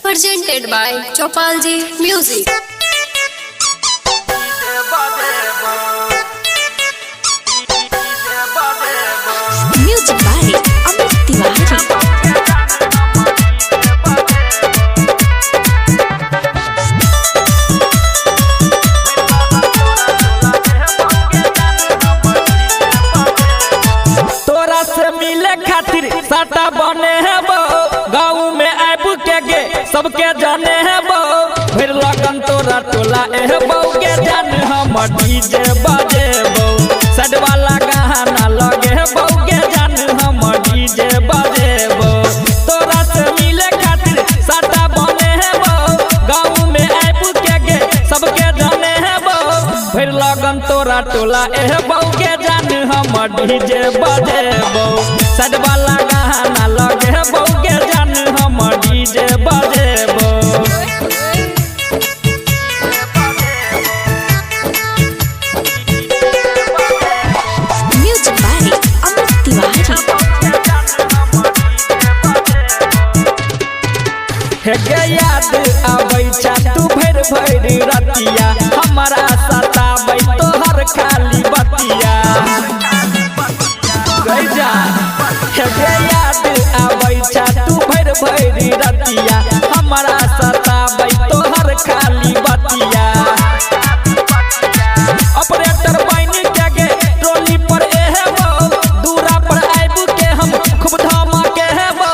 Presented by Chopalji Music. Music by Amit Tiwari. साटा बने है वो गाँव में आब के गे सबके जाने है वो फिर लगन तोरा टोला एह बऊ के जान हम डीजे बजे बऊ सड वाला गाना लगे बऊ के जान हम डीजे बजे बऊ तोरा से मिले खातिर साटा बने है वो गाँव में आब के गे सबके जाने है वो फिर लगन तोरा टोला एह बऊ के जान हम डीजे बजे बऊ सड वाला गाना लगे बऊ के जान हम डीजे बजे बऊ। Music by Amit Tiwari. हे याद आबै छा तू भर भर रतिया हमारा सताबै तोहर खाली बतिया गैजा हे याद आबै छा तू भर भर रतिया हमारा सताबै तोहर खाली बतिया ऑपरेटर बन के गे ट्रॉली पर एहे वो दूरा पर आबू के हम खूब धमाके है वो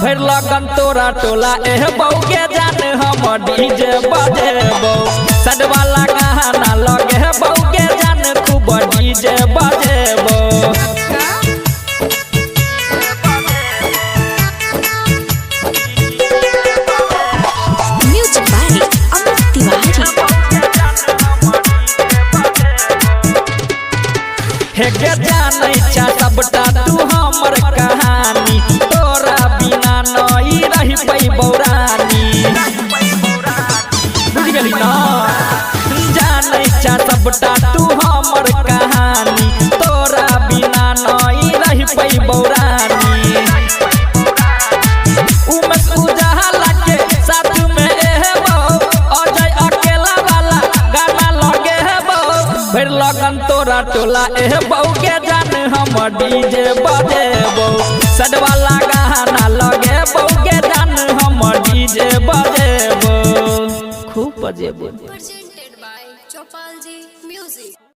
भर लगन तोरा टोला एह बऊ के जान हम डीजे बजे बऊ सड वाला गाना लगे बऊ के जान खूब डीजे बजे बऊ। Music by Amit Tiwari. हे गे जानै छा सबटा तू हमर कहानी तोरा बिना नई रही पैबौ रानी बुझ गेली ना जानै छा सबटा तू हमर कहानी तोरा बिना नई रही पैबौ रानी उमेश उजाला के साथ में एह बऊ अजय अकेला वाला गाना लगे है बऊ फिर लगन तोरा टोला एह बऊ के जान हम डीजे बजे बऊ सड वाला गाना लगे बऊ के जान हम डीजे बजे बऊ खूब बजे बऊ। Presented by Chopalji Music.